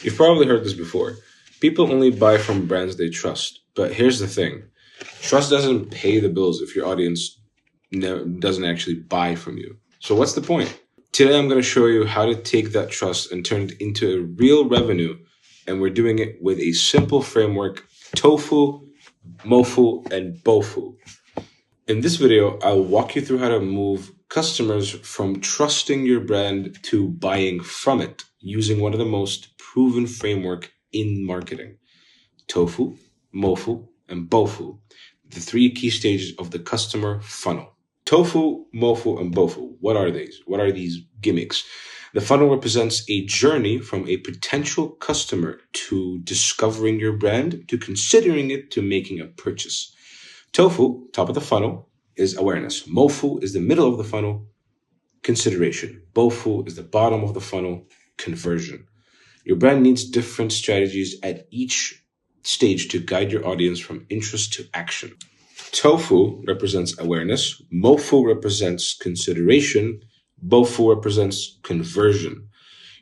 You've probably heard this before. People only buy from brands they trust. But here's the thing. Trust doesn't pay the bills if your audience doesn't actually buy from you. So what's the point? Today, I'm going to show you how to take that trust and turn it into a real revenue. And we're doing it with a simple framework, ToFu, MoFu, and BoFu. In this video, I'll walk you through how to move customers from trusting your brand to buying from it using one of the most proven framework in marketing. ToFu, MoFu, and BoFu, the three key stages of the customer funnel. ToFu, MoFu, and BoFu. What are these? What are these gimmicks? The funnel represents a journey from a potential customer to discovering your brand, to considering it, to making a purchase. ToFu, top of the funnel, is awareness. MoFu is the middle of the funnel, consideration. BoFu is the bottom of the funnel, conversion. Your brand needs different strategies at each stage to guide your audience from interest to action. ToFu represents awareness. MoFu represents consideration. BoFu represents conversion.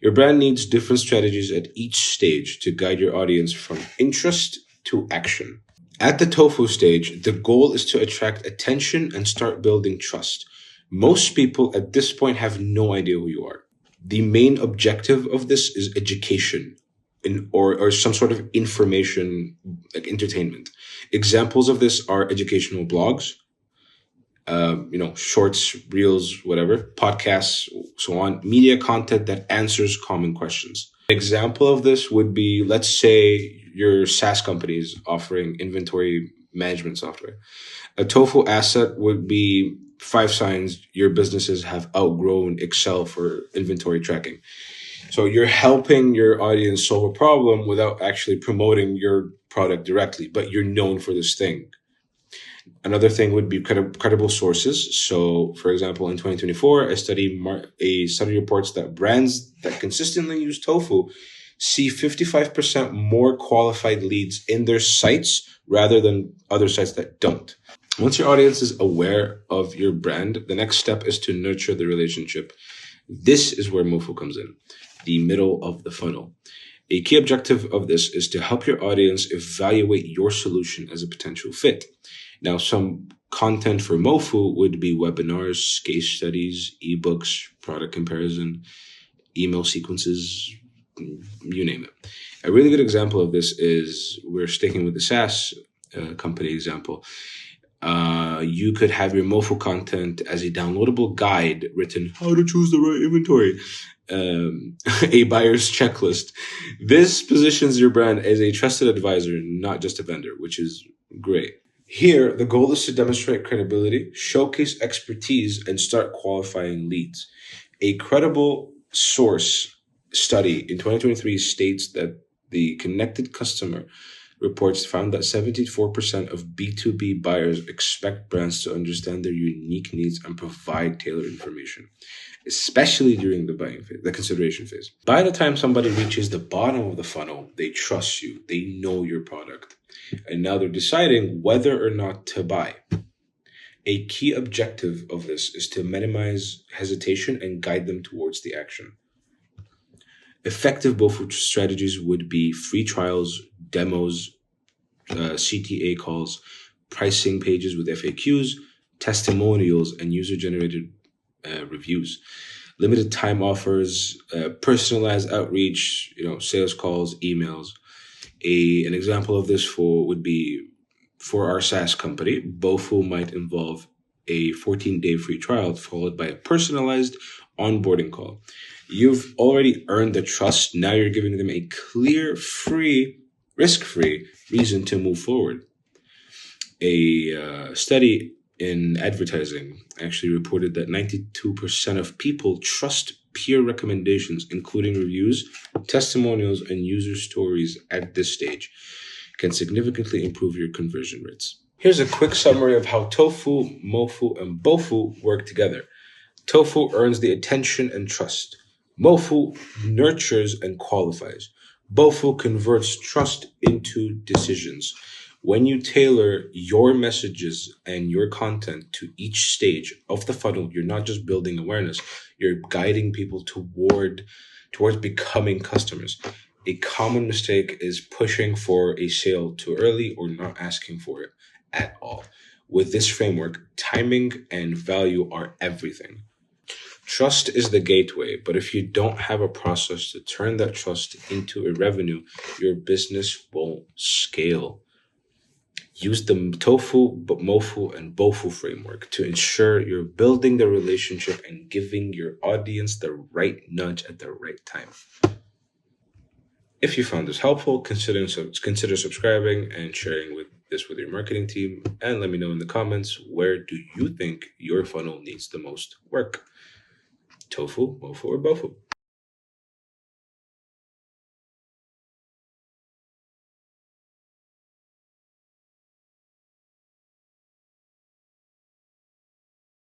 Your brand needs different strategies at each stage to guide your audience from interest to action. At the ToFu stage, the goal is to attract attention and start building trust. Most people at this point have no idea who you are. The main objective of this is education or some sort of information, like entertainment. Examples of this are educational blogs, shorts, reels, whatever, podcasts, so on, media content that answers common questions. An example of this would be, let's say your SaaS companies offering inventory management software. A ToFu asset would be 5 signs your businesses have outgrown Excel for inventory tracking. So you're helping your audience solve a problem without actually promoting your product directly, but you're known for this thing. Another thing would be credible sources. So, for example, in 2024, a study reports that brands that consistently use ToFu see 55% more qualified leads in their sites rather than other sites that don't. Once your audience is aware of your brand, the next step is to nurture the relationship. This is where MoFu comes in, the middle of the funnel. A key objective of this is to help your audience evaluate your solution as a potential fit. Now, some content for MoFu would be webinars, case studies, ebooks, product comparison, email sequences, you name it. A really good example of this is, we're sticking with the SaaS company example. You could have your MoFu content as a downloadable guide written, how to choose the right inventory, a buyer's checklist. This positions your brand as a trusted advisor, not just a vendor, which is great. Here, the goal is to demonstrate credibility, showcase expertise, and start qualifying leads. A credible source study in 2023 states that the connected customer reports found that 74% of B2B buyers expect brands to understand their unique needs and provide tailored information, especially during the buying phase, the consideration phase. By the time somebody reaches the bottom of the funnel, they trust you, they know your product, and now they're deciding whether or not to buy. A key objective of this is to minimize hesitation and guide them towards the action. Effective BoFu strategies would be free trials, demos, CTA calls, pricing pages with FAQs, testimonials, and user-generated reviews, limited time offers, personalized outreach, sales calls, emails. An example of this would be for our SaaS company. BoFu might involve a 14-day free trial followed by a personalized onboarding call. You've already earned the trust. Now you're giving them a clear, risk-free reason to move forward. A study in advertising actually reported that 92% of people trust peer recommendations, including reviews, testimonials, and user stories at this stage, can significantly improve your conversion rates. Here's a quick summary of how ToFu, MoFu, and BoFu work together. ToFu earns the attention and trust. MoFu nurtures and qualifies. BoFu converts trust into decisions. When you tailor your messages and your content to each stage of the funnel, you're not just building awareness, you're guiding people towards becoming customers. A common mistake is pushing for a sale too early or not asking for it at all. With this framework, timing and value are everything. Trust is the gateway, but if you don't have a process to turn that trust into a revenue, your business won't scale. Use the ToFu, MoFu, and BoFu framework to ensure you're building the relationship and giving your audience the right nudge at the right time. If you found this helpful, consider subscribing and sharing this with your marketing team. And let me know in the comments, where do you think your funnel needs the most work? ToFu, MoFu, or BoFu?